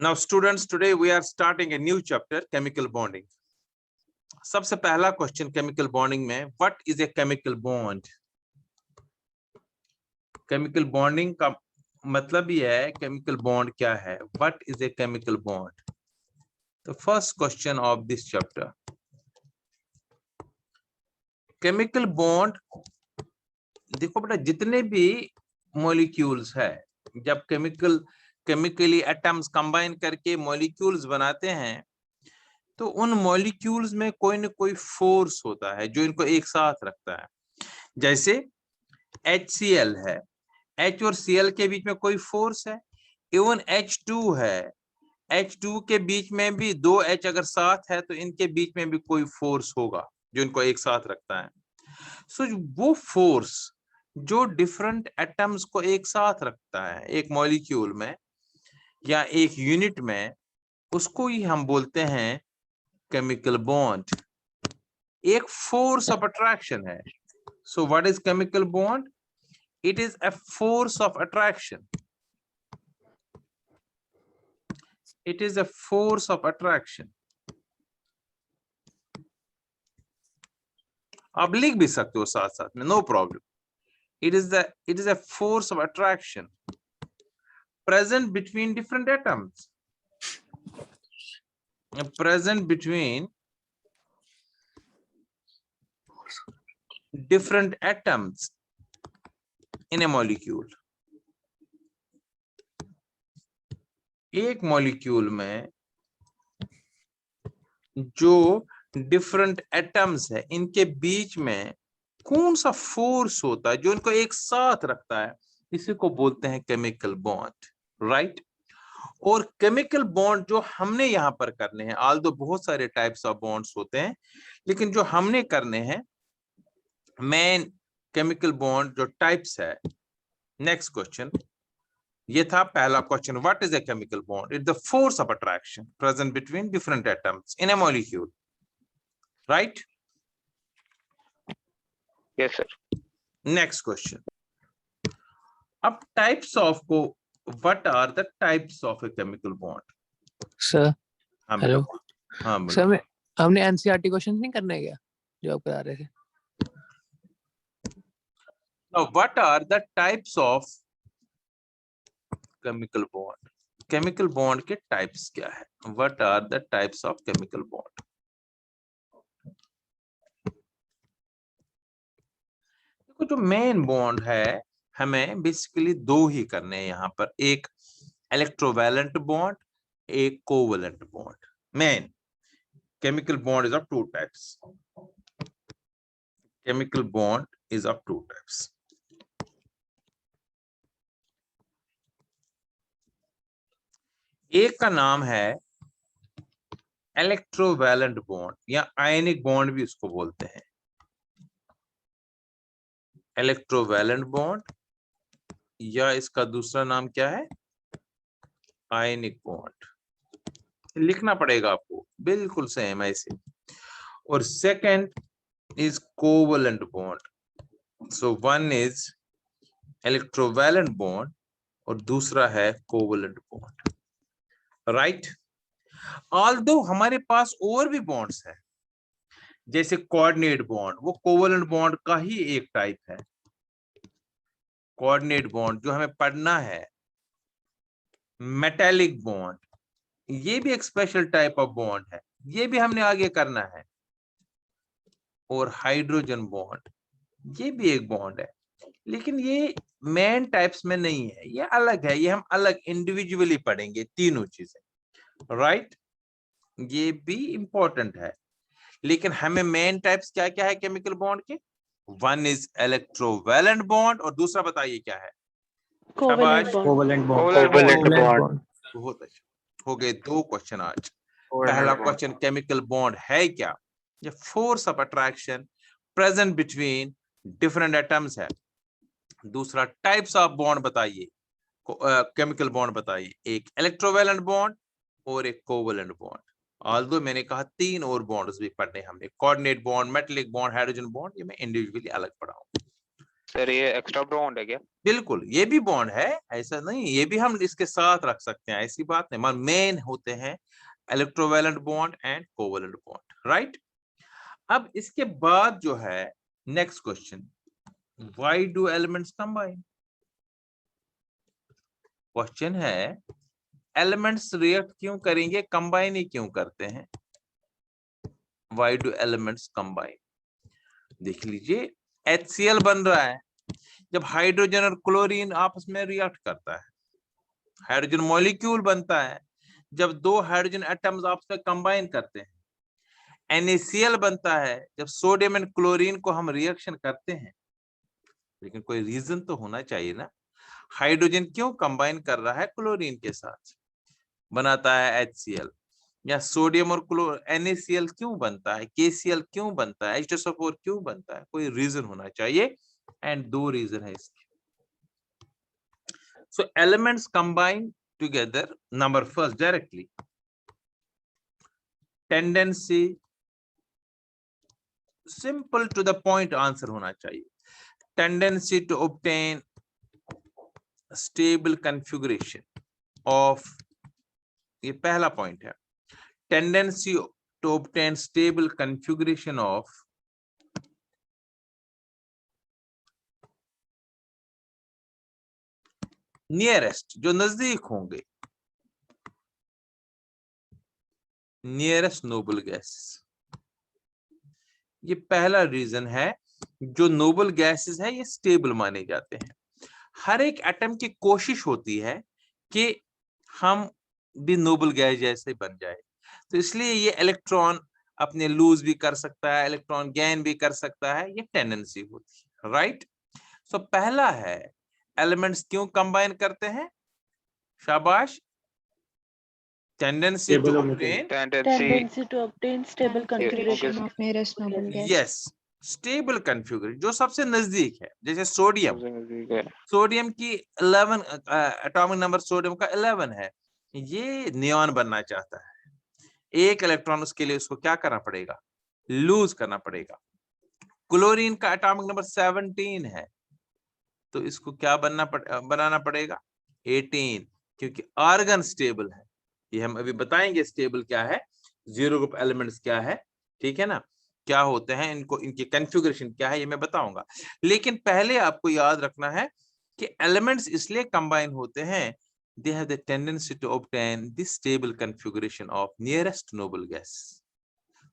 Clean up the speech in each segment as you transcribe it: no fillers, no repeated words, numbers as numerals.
Now students, today we are starting a new chapter, chemical bonding. सबसे पहला question chemical bonding में, what is a chemical bond? Chemical bonding का मतलब ये है केमिकल बॉन्ड क्या है, what is a chemical bond? The first question of this chapter, chemical bond. देखो बेटा, जितने भी मॉलिक्यूल्स है, जब केमिकली एटम्स कंबाइन करके मॉलिक्यूल्स बनाते हैं, तो उन मॉलिक्यूल्स में कोई ना कोई फोर्स होता है जो इनको एक साथ रखता है। जैसे HCl है, H और Cl के बीच में कोई फोर्स है। इवन H2 है, H2 के बीच में भी दो H अगर साथ है तो इनके बीच में भी कोई फोर्स होगा जो इनको एक साथ रखता है। सो वो फोर्स जो डिफरेंट एटम्स को एक साथ रखता है एक मॉलिक्यूल में या एक यूनिट में, उसको ही हम बोलते हैं केमिकल बॉन्ड। एक फोर्स ऑफ अट्रैक्शन है। So what is chemical bond? It is a force of attraction. It is a force of attraction. आप लिख भी सकते हो साथ साथ में, no problem. It is a force of attraction present between different atoms, present between different atoms in a molecule. एक molecule में जो डिफरेंट एटम्स है, इनके बीच में कौन सा फोर्स होता है जो इनको एक साथ रखता है, इसी को बोलते हैं केमिकल बॉन्ड, राइट? और केमिकल बॉन्ड जो हमने यहां पर करने हैं, ऑल्दो बहुत सारे टाइप्स ऑफ बॉन्ड्स होते हैं, लेकिन जो हमने करने हैं मेन केमिकल बॉन्ड जो टाइप्स है। नेक्स्ट क्वेश्चन, ये था पहला question, what is a chemical bond? It the force of attraction present between different atoms in a molecule, right? Yes sir. Next question, अब टाइप्स ऑफ को, what are the types of a chemical bond? Sir hello. हाँ sir हमने NCERT questions नहीं करने क्या जो आप करा रहे थे? Now, what are the types of chemical bond? Chemical bond के types क्या है? What are the types of chemical bond? देखो, जो मेन बॉन्ड है हमें बेसिकली दो ही करने हैं यहाँ पर, एक इलेक्ट्रोवैलेंट बॉन्ड, एक covalent bond. Main chemical bond is of two types. Chemical bond is of two types. एक का नाम है इलेक्ट्रोवैलेंट बॉन्ड या आयनिक बॉन्ड भी उसको बोलते हैं। इलेक्ट्रोवैलेंट बॉन्ड या इसका दूसरा नाम क्या है? Ionic bond. लिखना पड़ेगा आपको बिल्कुल सेम ऐसे। और second is covalent bond. So one is electrovalent bond और दूसरा है कोवैलेंट बॉन्ड, राइट? ऑल्दो हमारे पास और भी बॉन्ड्स है, जैसे कोऑर्डिनेट बॉन्ड, वो कोवैलेंट बॉन्ड का ही एक टाइप है। कोऑर्डिनेट बॉन्ड जो हमें पढ़ना है, मेटालिक बॉन्ड, ये भी एक स्पेशल टाइप ऑफ बॉन्ड है, ये भी हमने आगे करना है। और हाइड्रोजन बॉन्ड, ये भी एक बॉन्ड है, लेकिन ये मेन टाइप्स में नहीं है, ये अलग है, ये हम अलग इंडिविजुअली पढ़ेंगे तीनों चीजें, राइट? ये भी इंपॉर्टेंट है, लेकिन हमें मेन टाइप्स क्या क्या है केमिकल बॉन्ड के? वन इज इलेक्ट्रोवैलेंट बॉन्ड और दूसरा बताइए क्या है? Covalent bond. Covalent covalent bond. Bond. बहुत अच्छा, हो गए दो क्वेश्चन आज। पहला क्वेश्चन, केमिकल बॉन्ड है क्या? ये force of attraction present between different atoms है। दूसरा, टाइप्स ऑफ बॉन्ड बताइए, केमिकल बॉन्ड बताइए, एक इलेक्ट्रोवैलेंट बॉन्ड और एक कोवैलेंट बॉन्ड। ऑल्दो मैंने कहा तीन और बॉन्ड्स भी पढ़ने हमने, coordinate bond, metallic bond, hydrogen bond, ये मैं इंडिविजुअली अलग पढ़ाऊंगा। सर ये एक्स्ट्रा बॉन्ड है क्या? बिल्कुल, ये भी बॉन्ड है, ऐसा नहीं, ये भी हम इसके साथ रख सकते हैं, ऐसी बात नहीं। मान मेन होते हैं electrovalent bond and covalent bond, right. अब इसके बाद जो है next question, why do elements combine. Question है एलिमेंट्स रिएक्ट क्यों करेंगे, कंबाइन ही क्यों करते हैं। व्हाई डू एलिमेंट्स कंबाइन, देख लीजिए HCl बन रहा है जब हाइड्रोजन और क्लोरीन आपस में रिएक्ट करता है, हाइड्रोजन मॉलिक्यूल बनता है जब दो हाइड्रोजन एटम्स आपस में कंबाइन करते हैं। NaCl बनता है जब सोडियम एंड क्लोरीन को हम रिएक्शन करते हैं। लेकिन कोई रीजन तो होना चाहिए ना, हाइड्रोजन क्यों कंबाइन कर रहा है क्लोरीन के साथ, बनाता है HCl, या सोडियम और NaCl क्यों बनता है, KCl क्यों बनता है, H2SO4 क्यों बनता है, कोई रीजन होना चाहिए। एंड दो रीजन है इसके। So elements combine together, number first directly, tendency, simple to the point answer होना चाहिए, tendency to obtain stable configuration of, ये पहला पॉइंट है, tendency to obtain stable configuration of nearest, जो नजदीक होंगे, नियरेस्ट नोबल गैसेस, ये पहला रीजन है। जो नोबल गैसेस है ये स्टेबल माने जाते हैं। हर एक एटम की कोशिश होती है कि हम भी नोबल गैस जैसे बन जाए, तो इसलिए ये इलेक्ट्रॉन अपने लूज भी कर सकता है, इलेक्ट्रॉन गेन भी कर सकता है, ये टेंडेंसी होती है, राइट। सो पहला है एलिमेंट्स क्यों कंबाइन करते हैं, शाबाश, tendency to obtain, Tendency to obtain stable configuration okay. of nearest noble gas. yes, stable configuration, जो सबसे नजदीक है। जैसे सोडियम, सोडियम की 11 एटॉमिक नंबर सोडियम का 11 है, ये नियॉन बनना चाहता है, एक इलेक्ट्रॉन उसके लिए उसको क्या करना पड़ेगा, लूज करना पड़ेगा। क्लोरीन का एटॉमिक नंबर 17 है, तो इसको क्या बनाना पड़ेगा 18, क्योंकि आर्गन स्टेबल है। ये हम अभी बताएंगे स्टेबल क्या है, जीरो ग्रुप एलिमेंट्स क्या है, ठीक है ना, क्या होते हैं इनको, इनकी कॉन्फ़िगरेशन क्या है, ये मैं बताऊंगा। लेकिन पहले आपको याद रखना है कि एलिमेंट्स इसलिए कंबाइन होते हैं, they have the tendency to obtain this stable configuration of nearest noble gas.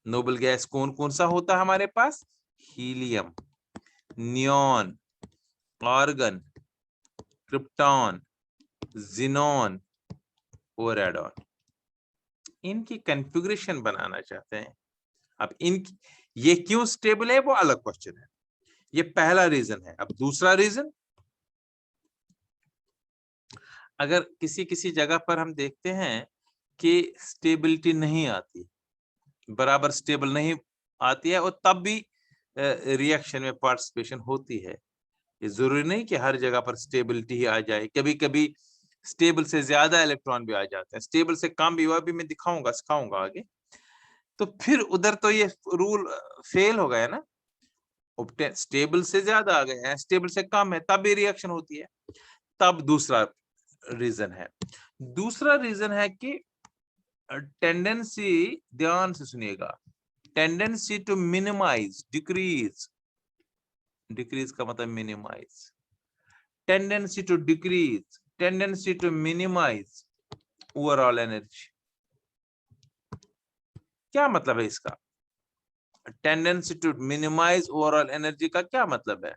Noble gas कौन कौन सा होता है हमारे पास, helium, neon, argon, krypton, xenon और रेडॉन, इनकी कॉन्फ़िगरेशन बनाना चाहते हैं। अब इनकी ये क्यों स्टेबल है वो अलग क्वेश्चन है, ये पहला रीजन है। अब दूसरा रीजन, अगर किसी किसी जगह पर हम देखते हैं कि स्टेबिलिटी नहीं आती, बराबर स्टेबल नहीं आती है, और तब भी रिएक्शन में पार्टिसिपेशन होती है। ये जरूरी नहीं कि हर जगह पर स्टेबिलिटी ही आ जाए, कभी कभी स्टेबल से ज्यादा इलेक्ट्रॉन भी आ जाते हैं, स्टेबल से कम भी, वह भी मैं सिखाऊंगा आगे। तो फिर उधर तो ये रूल फेल हो गया ना, स्टेबल से ज्यादा आ गए हैं, स्टेबल से कम है, तब भी रिएक्शन होती है। तब दूसरा रीजन है, दूसरा रीजन है कि टेंडेंसी, ध्यान से सुनिएगा, tendency to minimize, decrease, decrease का मतलब minimize, tendency to decrease, tendency to minimize overall energy. क्या मतलब है इसका, tendency to minimize overall energy का क्या मतलब है,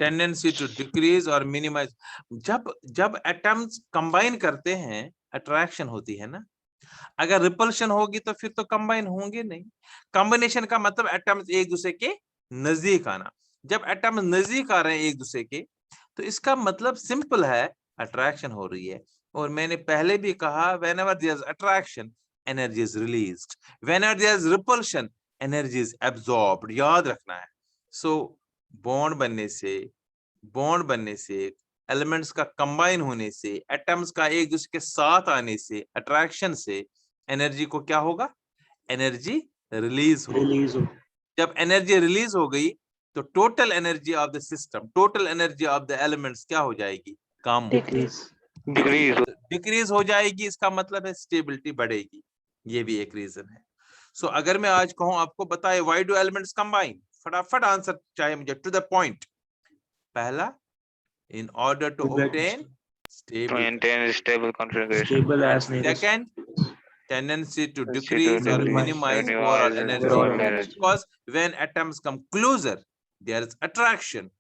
टेंडेंसी टू डिक्रीज और मिनिमाइज। जब एटम्स कंबाइन करते हैं अट्रैक्शन होती है ना, अगर रिपल्शन होगी तो फिर तो कंबाइन होंगे नहीं। कॉम्बिनेशन का मतलब एटम्स एक दूसरे के नजदीक आना। जब एटम्स नजदीक आ रहे हैं एक दूसरे के, तो इसका मतलब सिंपल है, अट्रैक्शन हो रही है। और मैंने पहले भी कहा, whenever there is attraction, energy is released, whenever there is repulsion, energy is absorbed, याद रखना है। सो बॉन्ड बनने से एलिमेंट्स का कंबाइन होने से, एटम्स का एक दूसरे के साथ आने से, अट्रैक्शन से एनर्जी को क्या होगा, एनर्जी रिलीज हो। जब एनर्जी रिलीज हो गई तो total energy of the system, total energy of the elements क्या हो जाएगी? कम, डिक्रीज हो जाएगी। इसका मतलब है स्टेबिलिटी बढ़ेगी। ये भी एक रीजन है। सो अगर मैं आज कहूं आपको बताए व्हाई डू एलिमेंट्स कंबाइन, फटाफट आंसर चाहिए मुझे, टू द पॉइंट। पहला, in order to obtain stable, maintain stable configuration. second, tendency to To decrease or minimize overall energy, overall energy. because when atoms come closer there is attraction।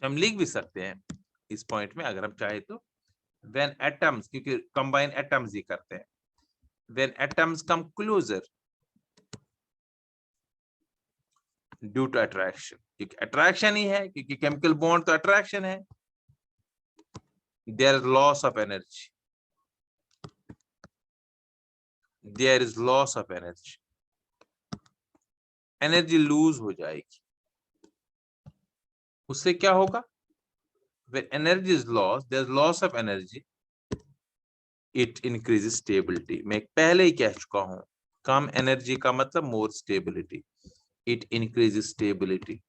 हम लिख भी सकते हैं इस point में अगर हम चाहे तो, when atoms, क्योंकि combine atoms ही करते हैं, when atoms come closer due to attraction, क्योंकि attraction ही है, क्योंकि chemical bond तो attraction है, there is loss of energy, there is loss of energy, energy lose हो जाएगी। उससे क्या होगा? when energy is lost, there is loss of energy, it increases stability। मैं पहले ही कह चुका हूं, कम एनर्जी का मतलब more stability, it increases stability।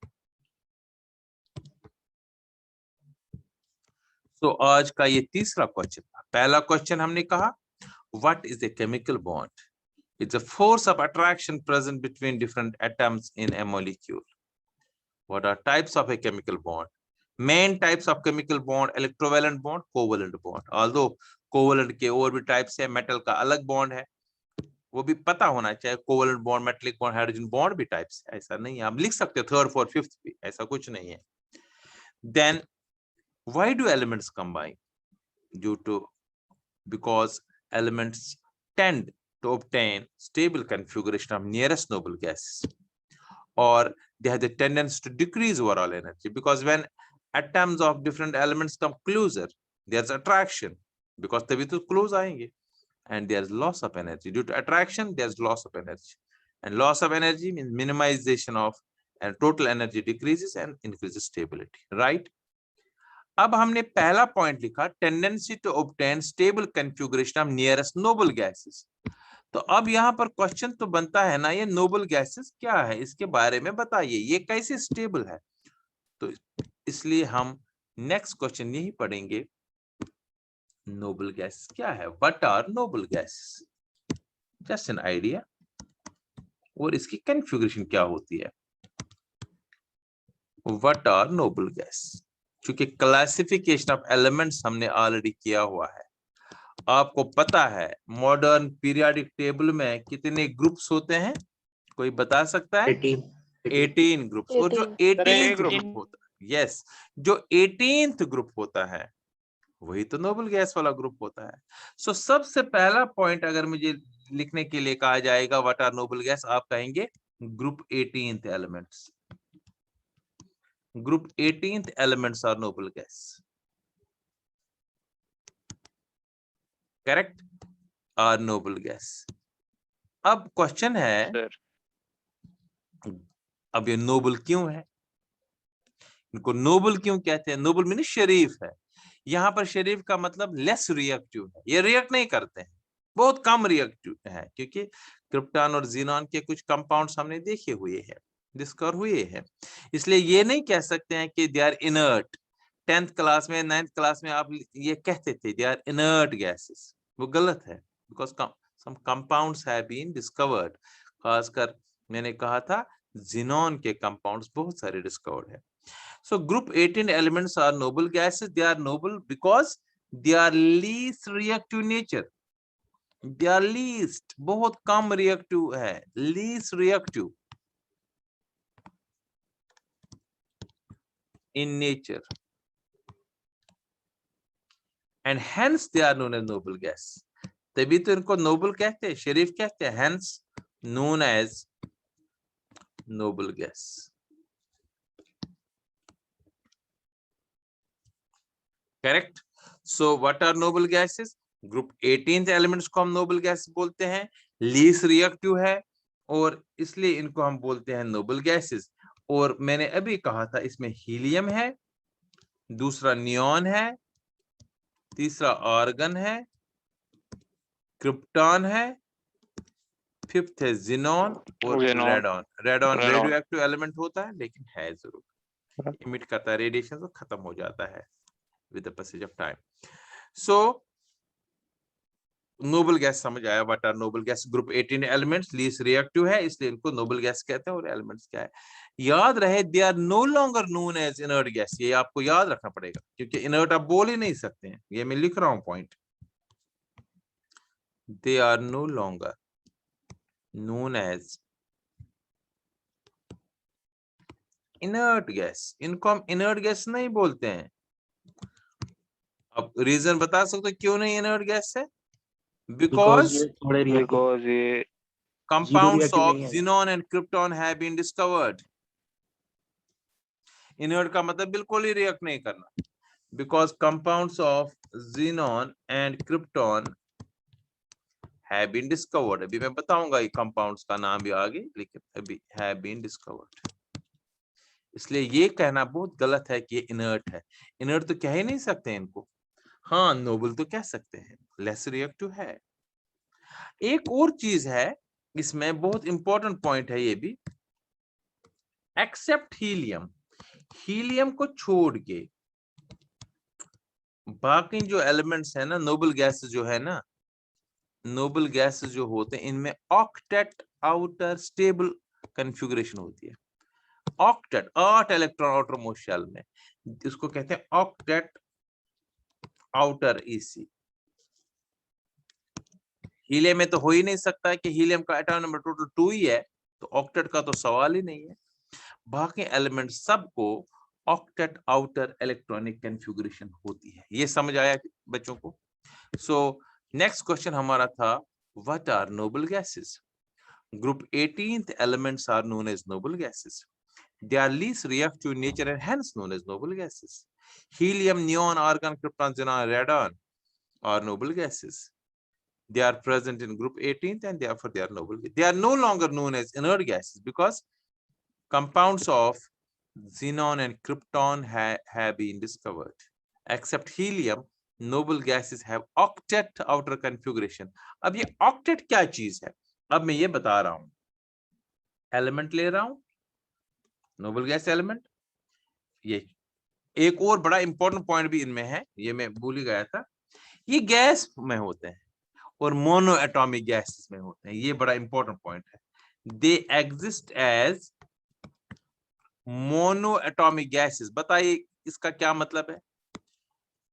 तो आज का ये तीसरा क्वेश्चन था। पहला क्वेश्चन हमने कहा what is a chemical bond? It's a force of attraction present between different atoms in a molecule। What are types of a chemical bond? Main types of chemical bond: electrovalent bond, covalent bond। Although covalent के और भी types है, metal का अलग bond है, वो भी पता होना चाहिए। covalent bond, metallic bond, hydrogen bond भी types है, ऐसा नहीं है। आप लिख सकते हो third, fourth, fifth भी, ऐसा कुछ नहीं है। Then why do elements combine? Because elements tend to obtain stable configuration of nearest noble gases, or they have the tendency to decrease overall energy, because when atoms of different elements come closer, there's attraction, because तभी तो close आएंगे, and there's loss of energy. Due to attraction, there's loss of energy, and loss of energy means minimization of, and total energy decreases and increases stability, right? अब हमने पहला point लिखा, tendency to obtain stable configuration of nearest noble gases. तो अब यहाँ पर question तो बनता है ना, ये नोबल गैसेस क्या है, इसके बारे में बताइए, ये कैसे स्टेबल है। तो इसलिए हम नेक्स्ट क्वेश्चन यही पढ़ेंगे, नोबल गैसेस क्या है, what are noble gases, just an idea, और इसकी कॉन्फ़िगरेशन क्या होती है। व्हाट आर नोबल गैस, क्योंकि क्लासिफिकेशन ऑफ एलिमेंट्स हमने ऑलरेडी किया हुआ है। आपको पता है मॉडर्न पीरियोडिक टेबल में कितने ग्रुप्स होते हैं, कोई बता सकता है? 18 ग्रुप्स। और जो 18th ग्रुप होता है, यस, जो 18th ग्रुप होता है वही तो नोबल गैस वाला ग्रुप होता है। सो सबसे पहला पॉइंट अगर मुझे लिखने के लिए कहा जाएगा व्हाट आर नोबल गैस, आप कहेंगे group 18th elements. Group 18th elements are noble gas, correct? Are noble gas। अब क्वेश्चन है, अब ये नोबल क्यों है, इनको नोबल क्यों कहते हैं? नोबल मीन शरीफ है। यहाँ पर शरीफ का मतलब लेस रिएक्टिव है, ये रिएक्ट नहीं करते हैं, बहुत कम रिएक्टिव है, क्योंकि क्रिप्टॉन और जीनॉन के कुछ कंपाउंड्स हमने देखे हुए हैं, डिस्कवर हुए हैं। इसलिए ये नहीं कह सकते हैं कि they are inert. 10th class में, 9th क्लास में आप ये कहते थे दे आर इनर्ट गैसेस, वो गलत है, because some compounds have been discovered. खासकर मैंने कहा था जीनॉन के कंपाउंड्स बहुत सारे डिस्कवर्ड है। So group 18 elements are noble gases। They are noble because they are least reactive nature। They are least, बहुत कम reactive है, least reactive in nature, and hence they are known as noble gas। तभी तो इनको noble कहते हैं, शरीफ कहते हैं, hence known as noble gas। Correct? So what are noble gases? Group 18th elements को हम noble gas बोलते हैं, least reactive है, और इसलिए इनको हम बोलते हैं noble gases। और मैंने अभी कहा था इसमें हीलियम है, दूसरा नियॉन है, तीसरा आर्गन है, क्रिप्टॉन है, फिफ्थ है जिनॉन और Xenon. Radon. Radon Radon. Radio active element होता है लेकिन है जरूर, इमिट करता है रेडिएशन तो खत्म हो जाता है with the passage of time. So noble gas समझ आया, what are noble gas? Group 18 elements, least reactive है इसलिए इनको नोबल गैस कहते हैं। और एलिमेंट्स क्या है याद रहे, they are no longer known as inert gas, ये आपको याद रखना पड़ेगा क्योंकि इनर्ट आप बोल ही नहीं सकते हैं, ये मैं लिख रहा हूं point. They are no longer known as inert gas, इनको हम इनर्ट गैस नहीं बोलते हैं। अब रीजन बता सकते हो क्यों नहीं इनर्ट गैस है? Because बिकॉज ये थोड़े reactive Because ये compounds reactive of नहीं है। xenon and krypton have been discovered. Inert का मतलब बिल्कुल ही रिएक्ट नहीं करना, because compounds of xenon and krypton have been discovered. अभी मैं बताऊंगा ये compounds का नाम भी आगे, लेकिन अभी have been discovered। इसलिए ये कहना बहुत गलत है कि ये इनर्ट है। इनर्ट तो कह ही नहीं सकते इनको, हाँ नोबल तो कह सकते हैं, लेस रिएक्टिव है। एक और चीज है इसमें, बहुत इंपॉर्टेंट पॉइंट है ये भी, एक्सेप्ट हीलियम, हीलियम को छोड़ के बाकी जो एलिमेंट्स है ना, नोबल गैसेस जो है ना, नोबल गैसेस जो होते हैं इनमें ऑक्टेट आउटर स्टेबल कॉन्फ़िगरेशन होती है। Octet 8 electron outermost shell में, इसको कहते हैं ऑक्टेट आउटर ईसी। हीलियम में तो हो ही नहीं सकता कि हीलियम का एटॉमिक नंबर टोटल 2 ही है, तो ऑक्टेट का तो सवाल ही नहीं है। बाकी एलिमेंट सबको ऑक्टेट आउटर इलेक्ट्रॉनिक कॉन्फ़िगरेशन होती है। ये समझ आया बच्चों को? सो नेक्स्ट क्वेश्चन हमारा था what are noble gases? Group 18th elements are known as noble gases. They are least reactive in nature and hence known as noble gases. Helium, neon, argon, krypton, xenon, radon are noble gases. They are present in group 18th and therefore they are noble. They are no longer known as inert gases because compounds of xenon and krypton have been discovered. Except helium, noble gases have octet outer configuration. अब ये octet क्या चीज है? अब मैं ये बता रहा हूं, एलिमेंट ले रहा हूं, नोबल गैस एलिमेंट। ये एक और बड़ा इंपॉर्टेंट पॉइंट भी इनमें है, ये मैं भूल ही गया था, ये गैस में होते हैं और मोनो एटॉमिक गैसेस में होते हैं, ये बड़ा इंपॉर्टेंट पॉइंट है। They exist as monoatomic gases. बताइए इसका क्या मतलब है?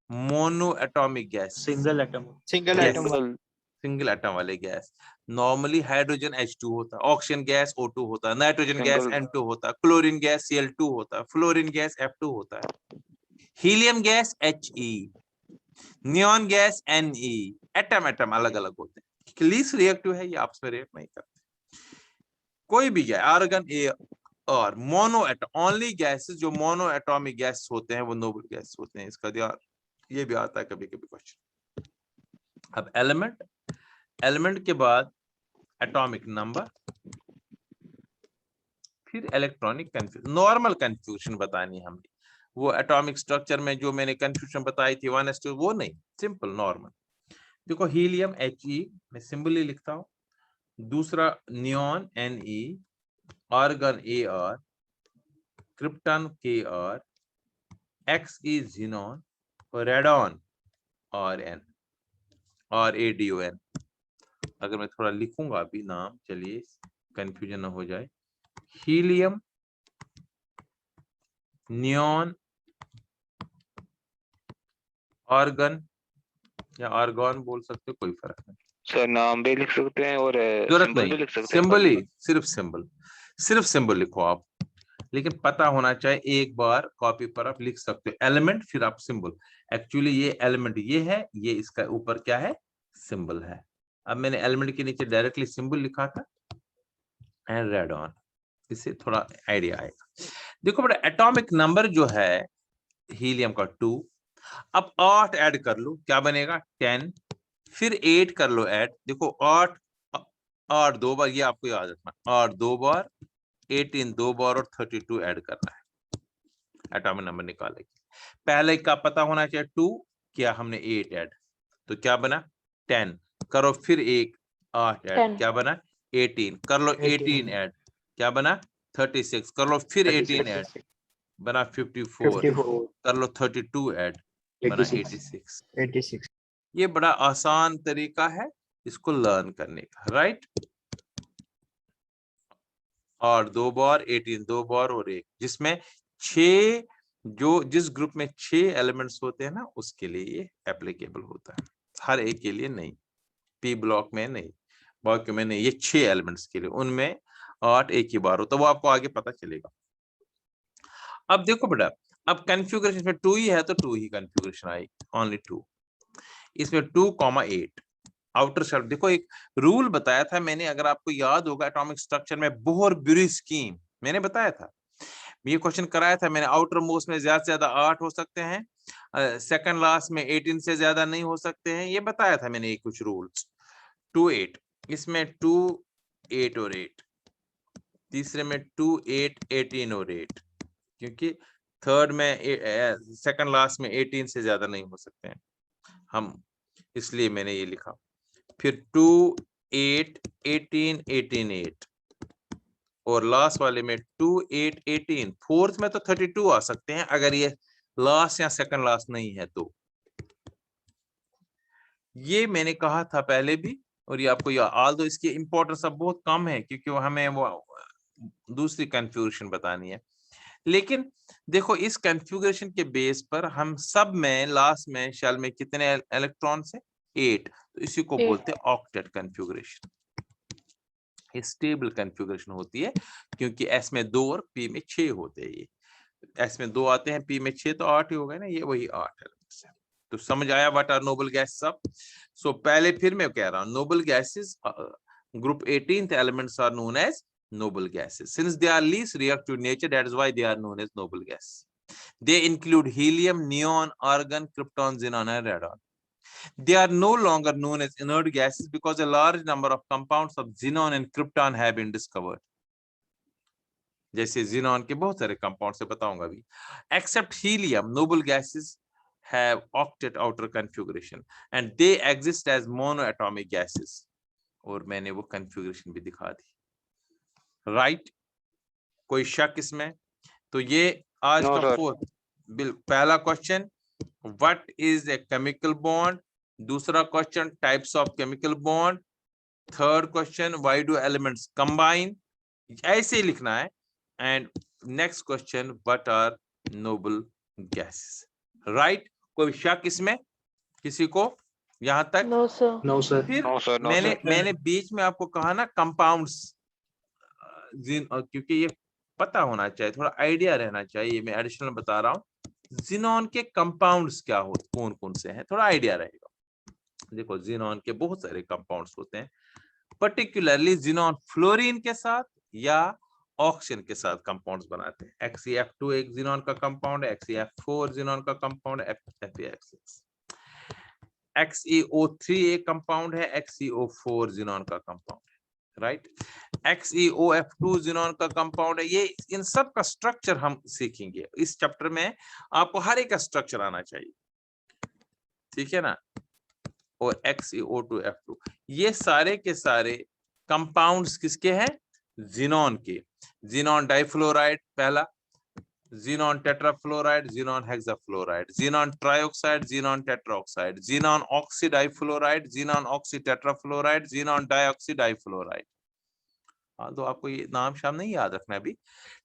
Monoatomic gas, single atom। Single Yes. Atom single atom वाले गैस। नॉर्मली हाइड्रोजन H2 होता है, ऑक्सीजन गैस O2 होता है, नाइट्रोजन गैस Single. N2 होता है, क्लोरीन गैस Cl2 होता है, फ्लोरीन गैस F2 होता है, helium gas He, neon gas Ne। Atom atom अलग अलग होते हैं, लीस्ट रिएक्टिव है, ये आपस में रिएक्ट नहीं करते। कोई भी गैस, आर्गन ए और मोनो एटम, ओनली गैसेस जो मोनो एटॉमिक गैस होते हैं वो नोबल गैस होते हैं। इसका ध्यान, ये भी आता है कभी कभी क्वेश्चन। अब एलिमेंट, एलिमेंट के बाद एटॉमिक नंबर, फिर इलेक्ट्रॉनिक कन्फ्यूजन, नॉर्मल कन्फ्यूजन बतानी हमने। वो एटॉमिक स्ट्रक्चर में जो मैंने कन्फ्यूजन बताई थी 1s2, वो नहीं, सिंपल नॉर्मल। देखो हीलियम He, मैं सिंबल ही लिखता हूं। दूसरा neon Ne, argon Ar, krypton Kr, Xe xenon, radon Rn और ADON। अगर मैं थोड़ा लिखूंगा अभी नाम, चलिए कंफ्यूजन ना हो जाए। हीलियम, नियॉन, आर्गन या आर्गॉन बोल सकते हो, कोई फर्क नहीं, सर नाम भी लिख सकते हैं और जरूरत सिंबल भी नहीं, लिख सकते हैं। सिंबल ही, सिर्फ सिंबल लिखो आप, लेकिन पता होना चाहिए, एक बार कॉपी पर आप लिख सकते हो एलिमेंट फिर आप सिंबल। एक्चुअली ये एलिमेंट ये है, ये इसका ऊपर क्या है, सिंबल है। अब मैंने एलिमेंट के नीचे डायरेक्टली सिंबल लिखा था एंड रेडॉन, इससे थोड़ा आइडिया आएगा। देखो बेटा एटॉमिक नंबर जो है हीलियम का 2, अब 8 ऐड कर लो, क्या बनेगा 10, फिर 8 कर लो ऐड। देखो 8 8 दो बार, ये आपको याद रखना, 8 दो बार, 18 दो बार और 32 ऐड करना है, एटॉमिक नंबर निकालेंगे। पहले का पता होना चाहिए 2, किया हमने 8 ऐड, तो क्या बना 10, करो फिर एक 8 ऐड, 10. क्या बना 18 कर लो, 18 ऐड, क्या बना 36, कर लो फिर 18 ऐड, बना 54, कर लो 32 ऐड, बना 86। ये बड़ा आसान तरीका है इसको लर्न करने का, राइट। और 2 बार 18, 2 बार और 1, जिसमें 6, जो जिस ग्रुप में 6 एलिमेंट्स होते हैं ना उसके लिए ये एप्लीकेबल होता है, हर एक के लिए नहीं, पी ब्लॉक में नहीं, बाकी में नहीं, ये 6 एलिमेंट्स के लिए, उनमें 8 एक ही बार होता है, वो आपको आगे पता चलेगा। अब देखो बेटा, अब कन्फिगरेशन में 2 ही है तो 2 ही कन्फिगरेशन आएगी, ओनली 2। इसमें 2,8 आउटर शेल। देखो एक रूल बताया था मैंने, अगर आपको याद होगा एटॉमिक स्ट्रक्चर में, बोहर-ब्यूरी स्कीम मैंने बताया था, ये क्वेश्चन कराया था मैंने, आउटर मोस्ट में ज्यादा से ज्यादा 8 हो सकते हैं, सेकंड लास्ट में 18 से ज्यादा नहीं हो सकते हैं, ये बताया था मैंने ये कुछ रूल्स। 2 8, इसमें 2 8 और 8, तीसरे में 2 8 18 और 8, क्योंकि थर्ड में सेकंड लास्ट में 18 से ज्यादा नहीं हो सकते हैं हम, इसलिए मैंने ये लिखा। फिर 2 8 18 18 8 और लास्ट वाले में 2 8 18, फोर्थ में तो 32 आ सकते हैं अगर ये लास्ट या सेकंड लास्ट नहीं है तो। ये मैंने कहा था पहले भी, और ये आपको याद, ऑल्दो इसकी इंपॉर्टेंस अब बहुत कम है क्योंकि हमें वो दूसरी कन्फ्यूगरेशन बतानी है, लेकिन देखो इस कन्फ्यूगरेशन के बेस पर हम सब में लास्ट में शेल में कितने इलेक्ट्रॉन्स है, 8, तो इसी को बोलते हैं ऑक्टेट कन्फ्यूगरेशन। स्टेबल कन्फ्यूगरेशन होती है क्योंकि एस में 2 और पी में 6 होते हैं, ये एस में 2 आते हैं, पी में 6, तो 8 ही हो गए ना, ये वही 8 एलिमेंट्स है। तो समझ आया व्हाट आर नोबल गैसेस सब। सो पहले फिर मैं कह रहा हूं, noble gases group 18th elements are known as noble gases since they are least reactive nature, that is why they are known as noble gases. They include helium, neon, argon, krypton, xenon and radon. They are no longer known as inert gases because a large number of compounds of xenon and krypton have been discovered. जैसे xenon के बहुत सारे compounds से बताऊंगा अभी। Except helium, noble gases have octet outer configuration and they exist as monoatomic gases. और मैंने वो configuration भी दिखा दी, राइट। कोई शक इसमें? तो ये आज No, का sir. फोर्थ पहला question, what is a chemical bond, दूसरा question types of chemical bond, third question why do elements combine, ऐसे ही लिखना है, and next question what are noble gases, right. कोई शक इसमें किसी को यहां तक? No, sir. फिर No, sir. No, sir. मैंने बीच में आपको कहा ना कंपाउंड्स, क्योंकि ये पता होना चाहिए, थोड़ा आइडिया रहना चाहिए, मैं एडिशनल बता रहा हूँ, जिनॉन के कंपाउंड्स क्या होते, कौन कौन से हैं, थोड़ा आइडिया रहेगा। देखो जिनॉन के बहुत सारे कंपाउंड्स होते हैं, पर्टिकुलरली जिनॉन फ्लोरीन के साथ या ऑक्सीजन के साथ कंपाउंड्स बनाते हैं। XeF2 एक जिनॉन का कंपाउंड है, XeF4 जिनॉन का कंपाउंड है, FeX6। XeO3 एक कंपाउंड है, XeO4 जिनॉन का कंपाउंड है, राइट। XeOF2 जिनॉन का कंपाउंड है। ये इन सब का स्ट्रक्चर हम सीखेंगे इस चैप्टर में, आपको हर एक का स्ट्रक्चर आना चाहिए, ठीक है ना। और XeO2F2 ये सारे के सारे कंपाउंड्स किसके हैं, जिनॉन के। जिनॉन डाइफ्लोराइड पहला, xenon tetrafluoride, xenon hexafluoride, xenon trioxide, xenon tetraoxide, xenon oxydifluoride, xenon oxytetrafluoride, xenon dioxydifluoride. हाँ, तो आपको ये नाम शाम नहीं याद रखना अभी,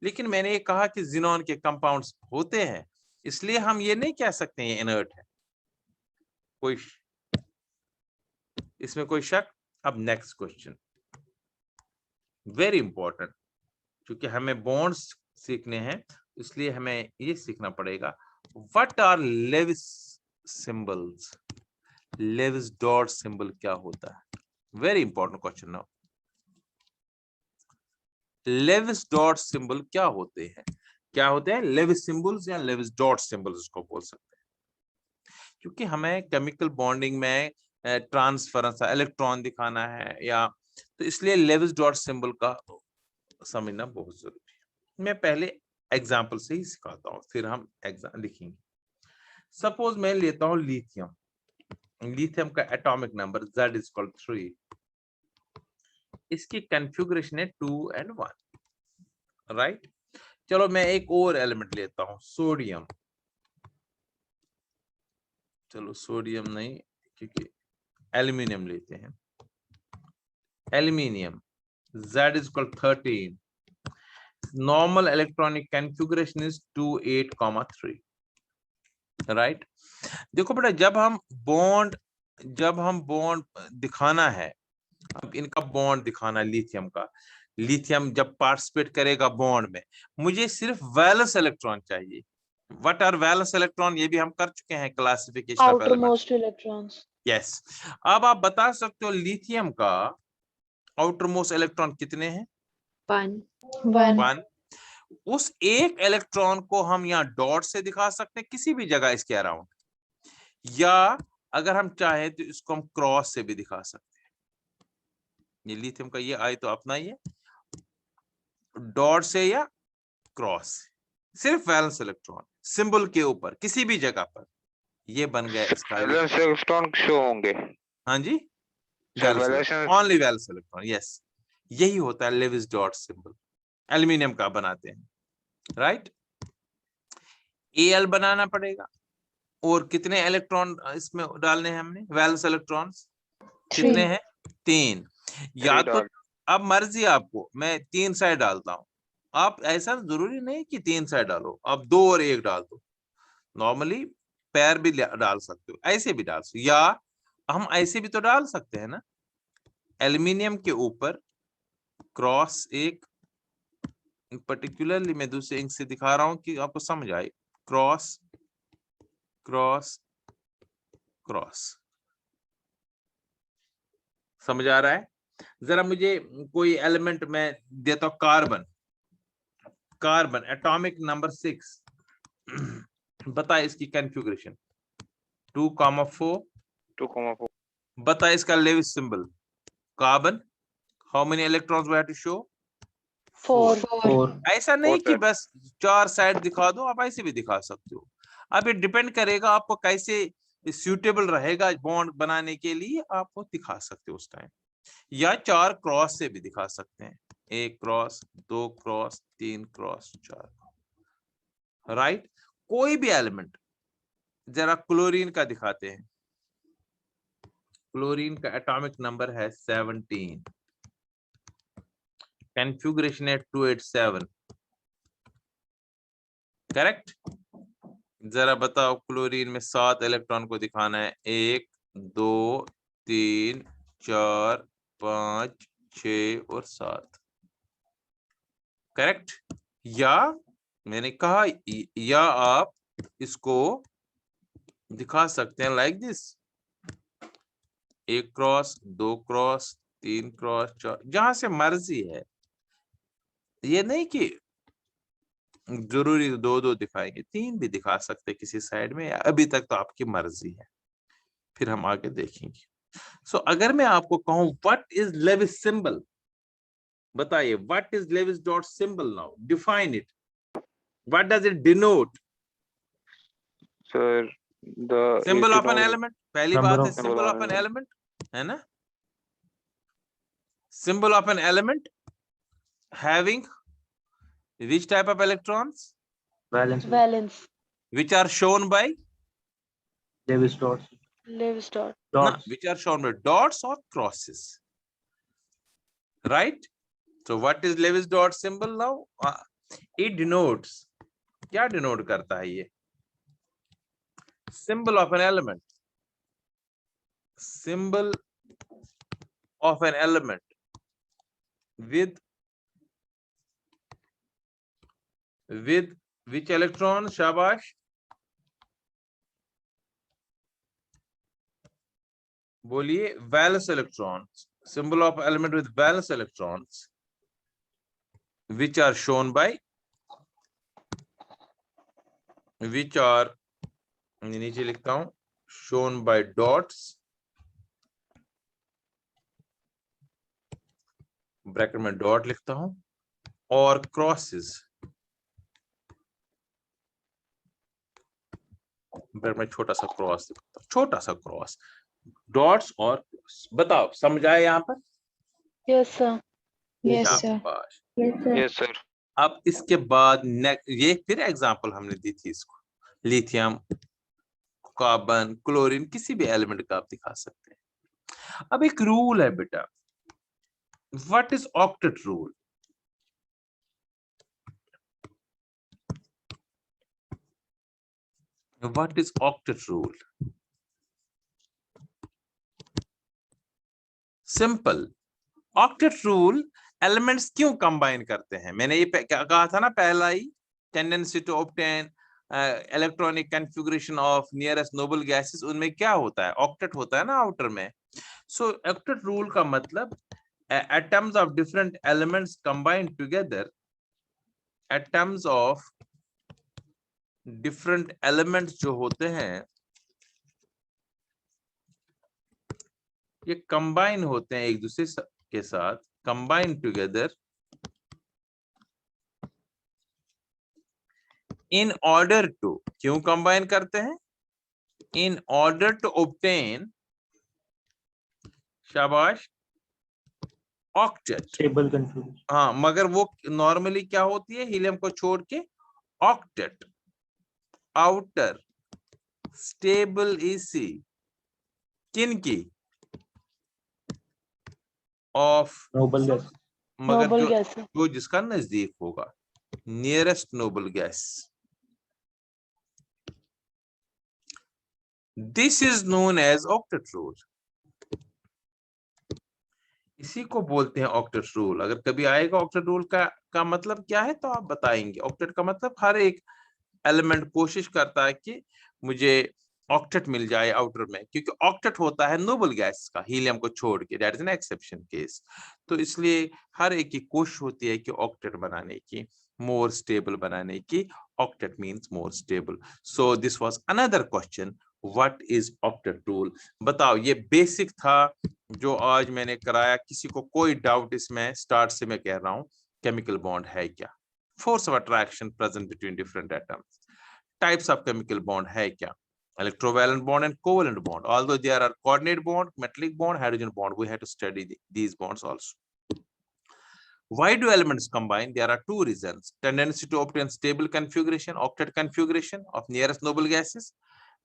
लेकिन मैंने ये कहा कि जिनॉन के कंपाउंड्स होते हैं, इसलिए हम ये नहीं कह सकते ये इनर्ट है। कोई इसमें कोई शक? अब नेक्स्ट क्वेश्चन वेरी इंपॉर्टेंट, क्योंकि हमें बॉन्ड्स सीखने हैं इसलिए हमें ये सीखना पड़ेगा, what are Lewis symbols. Lewis dot symbol क्या होता है, very important question now. Lewis dot symbol क्या होते हैं, क्या होते हैं लेविस सिंबल्स या लेविस डॉट सिंबल्स इसको बोल सकते हैं, क्योंकि हमें केमिकल बॉन्डिंग में ट्रांसफरेंस इलेक्ट्रॉन दिखाना है या, तो इसलिए लेविस डॉट सिंबल का समझना बहुत जरूरी है। मैं पहले एग्जांपल से ही सिखाता हूँ, फिर हम एग्जाम लिखेंगे। सपोज मैं लेता हूँ लिथियम, लिथियम का एटॉमिक नंबर Z = 3। इसकी कॉन्फ़िगरेशन है 2 and 1, राइट। चलो मैं एक और एलिमेंट लेता हूं, सोडियम। चलो सोडियम नहीं, क्योंकि एल्यूमिनियम लेते हैं। Aluminium Z is equal 13. Normal electronic configuration is 2, 8, 3, right? देखो बेटा, जब हम बॉन्ड दिखाना है, अब इनका बॉन्ड दिखाना लिथियम का, लिथियम जब पार्टिसिपेट करेगा बॉन्ड में, मुझे सिर्फ वैलेंस इलेक्ट्रॉन चाहिए। व्हाट आर वैलेंस इलेक्ट्रॉन, ये भी हम कर चुके हैं classification of element. outermost electrons. Yes. अब आप बता सकते हो लिथियम का आउटरमोस्ट इलेक्ट्रॉन कितने हैं? 1. उस एक इलेक्ट्रॉन को हम यहाँ डॉट से दिखा सकते हैं किसी भी जगह इसके अराउंड, या अगर हम चाहें तो इसको हम क्रॉस से भी दिखा सकते हैं। ये लिथियम का ये आई तो अपना ही है, डॉट से या क्रॉस से, सिर्फ वैलेंस इलेक्ट्रॉन सिंबल के ऊपर किसी भी जगह पर, ये बन गया इसका। वैलेंस इलेक्ट्रॉन शो होंगे। हाँ जी, valence only valence electron, yes. यही होता है लेविस डॉट सिंबल, एल्यूमिनियम का बनाते हैं, राइट। Al बनाना पड़ेगा, और कितने इलेक्ट्रॉन इसमें डालने हैं हमने, वैलेंस इलेक्ट्रॉन्स कितने हैं? 3। या तो अब मर्जी आपको, मैं 3 साइड डालता हूं, आप ऐसा जरूरी नहीं कि 3 साइड डालो, आप 2 और 1 डाल दो। नॉर्मली पैर भी डाल सकते हो, ऐसे भी डाल सकते हो, या हम ऐसे भी तो डाल सकते हैं ना। एल्यूमिनियम के ऊपर क्रॉस, एक पर्टिकुलरली मैं दूसरे इंक से दिखा रहा हूं कि आपको समझ आए, क्रॉस क्रॉस क्रॉस, समझ आ रहा है? जरा मुझे कोई एलिमेंट मैं देता हूं, कार्बन। कार्बन एटॉमिक नंबर 6, बता इसकी कॉन्फ़िगरेशन 2,4, 2,4। बता इसका Lewis symbol. Carbon, how many electrons we have to show? 4. ऐसा नहीं कि बस 4 साइड दिखा दो, आप ऐसे भी दिखा सकते हो। अब ये डिपेंड करेगा आपको कैसे सूटेबल रहेगा बॉन्ड बनाने के लिए, आप वो दिखा सकते हो उस टाइम, या 4 क्रॉस से भी दिखा सकते हैं, 1 क्रॉस, 2 क्रॉस, 3 क्रॉस, 4, राइट। कोई भी एलिमेंट, जरा क्लोरीन का दिखाते हैं। क्लोरीन का एटॉमिक नंबर है 17, कॉन्फ़िगरेशन है 287, करेक्ट। जरा बताओ, क्लोरीन में 7 इलेक्ट्रॉन को दिखाना है, 1, 2, 3, 4, 5, 6 और 7, करेक्ट। या मैंने कहा, या आप इसको दिखा सकते हैं like this, 1 cross, 2 cross, 3 cross, 4, जहां से मर्जी है। ये नहीं कि जरूरी 2 दिखाएंगे, 3 भी दिखा सकते किसी साइड में, अभी तक तो आपकी मर्जी है, फिर हम आगे देखेंगे। सो अगर मैं आपको कहूं व्हाट इज लेविस सिंबल, बताइए what is Lewis dot symbol, now define it, what does it denote? Sir the symbol of an element, पहली बात है सिंबल ऑफ एन एलिमेंट, है ना। Symbol of an element having which type of electrons? Valence. Which are shown by? Lewis dot. No, which are shown by dots or crosses, right? So what is Lewis dot symbol now? It denotes, क्या denote करता है ये? Symbol of an element. Symbol of an element with which electron? शाबाश, बोलिए। valence electrons. Symbol of element with valence electrons, which are shown by, which are, नीचे लिखता हूं, shown by dots, bracket में डॉट लिखता हूं, और क्रॉसेस, ब्रैकेट में छोटा सा क्रॉस लिखता हूं, छोटा सा क्रॉस, डॉट्स और क्रॉस। बताओ, समझ आए यहां पर? Yes, sir. Yes, sir. शाबाश। Yes, sir. Yes, sir. अब इसके बाद ये फिर एग्जांपल हमने दी थी इसको, लिथियम, कार्बन, क्लोरीन, किसी भी एलिमेंट का आप दिखा सकते हैं। अब एक रूल है बेटा, what is octet rule? What is octet rule? Simple. Octet rule elements क्यों combine करते हैं? मैंने ये क्या कहा था ना पहला ही, tendency to obtain electronic configuration of nearest noble gases, उनमें क्या होता है? Octet होता है ना outer में। So octet rule का मतलब atoms of different elements combined together, atoms of different elements जो होते हैं ये कंबाइन होते हैं एक दूसरे के साथ, combine together in order to, क्यों कंबाइन करते हैं? इन ऑर्डर टू ऑब्टेन, शाबाश, ऑक्टेट। Stable configuration. हाँ, मगर वो नॉर्मली क्या होती है, हीलियम को छोड़ के ऑक्टेट, आउटर स्टेबल इसी, किन की? Of Noble gas. मगर Noble जो gas. जो जिसका नजदीक होगा, nearest noble gas. This is known as octet rule. इसी को बोलते हैं ऑक्टेट रूल। अगर कभी आएगा ऑक्टेट रूल का मतलब क्या है तो आप बताएंगे। ऑक्टेट का मतलब हर एक एलिमेंट कोशिश करता है कि मुझे ऑक्टेट मिल जाए आउटर में, क्योंकि ऑक्टेट होता है नोबल गैस का, हीलियम को छोड़ के, that is an exception case. तो इसलिए हर एक की कोशिश होती है कि ऑक्टेट बनाने की, मोर स्टेबल बनाने की। Octet means more stable. So this was another question, what is octet rule? बताओ, ये बेसिक था जो आज मैंने कराया। किसी को कोई डाउट इसमें? स्टार्ट से मैं कह रहा हूं, केमिकल बॉन्ड है क्या, force of attraction present between different atoms, types of chemical bond है क्या, electrovalent bond and covalent bond. Although there are coordinate bond, metallic bond, hydrogen bond, we have to study these bonds also. Why do elements combine? There are two reasons: tendency to obtain stable configuration, octet configuration of nearest noble gases,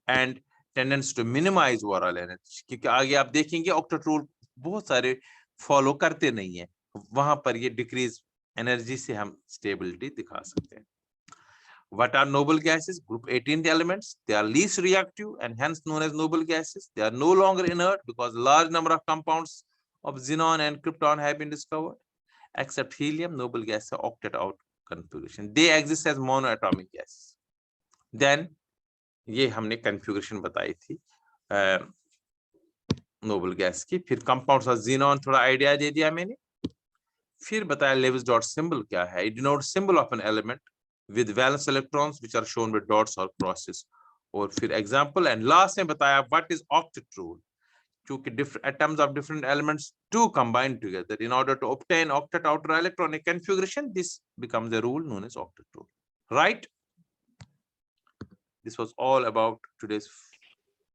and tendency to minimize overall energy. क्योंकि आगे आप देखेंगे octet rule बहुत सारे follow करते नहीं है, वहां पर ये डिक्रीज एनर्जी से हम स्टेबिलिटी दिखा सकते हैं। What are noble gases? Group 18 elements. They are least reactive and hence known as noble gases. They are no longer inert because large number of compounds of xenon and krypton have been discovered. Except helium, noble gases are octet out configuration. They exist as monoatomic gases. Then ये हमने configuration बताई थी noble gas की। फिर compounds of xenon थोड़ा idea दे दिया मैंने। फिर बताया Lewis dot symbol क्या है? It denotes symbol of an element with valence electrons which are shown with dots or crosses. और फिर example and last में बताया what is octet rule? क्योंकि different atoms of different elements do combine together in order to obtain octet outer electronic configuration. This becomes a rule known as octet rule. Right? This was all about today's